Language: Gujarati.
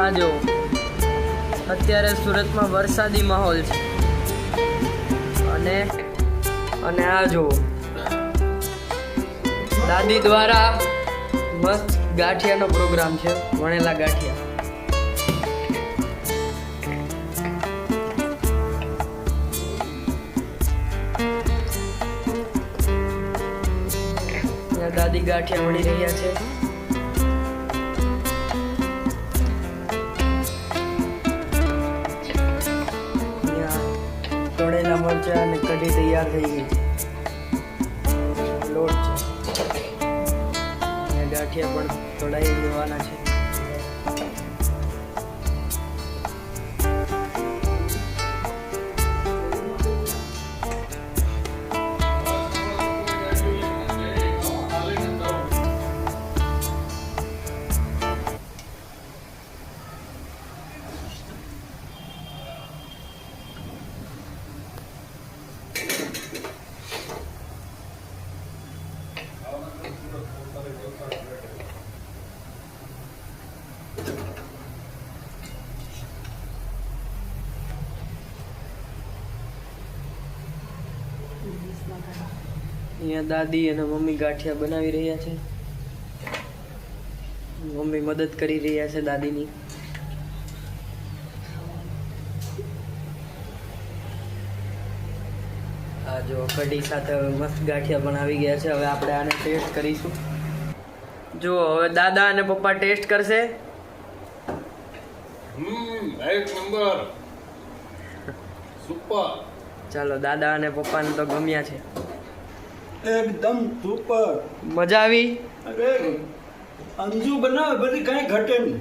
આ જો અત્યારે સુરતમાં વરસાદી માહોલ છે અને આ જો દાદી દ્વારા મસ્ત ગાંઠિયાનો પ્રોગ્રામ છે, વણેલા ગાંઠિયા. દાદી ગાંઠિયા વણી રહ્યા છે. તળેલા મરચા અને કઢી તૈયાર થઈ ગઈ છે. લોટ છે, ગાંઠિયા પણ તળાઈ લેવાના છે. અહીંયા દાદી અને મમ્મી ગાંઠિયા બનાવી રહ્યા છે. મમ્મી મદદ કરી રહ્યા છે દાદીની. આ જો કઢી સાથે મસ્ત ગાંઠિયા પણ આવી ગયા છે. હવે આપણે આને ટેસ્ટ કરીશું. જો હવે દાદા અને પપ્પા ટેસ્ટ કરશે. એક નંબર, સુપર. ચાલો, દાદા અને પપ્પાને તો ગમ્યા છે. એકદમ સુપર. મજા આવી. અરે અંજુ બનાવે બધી કઈ ઘટે નહીં.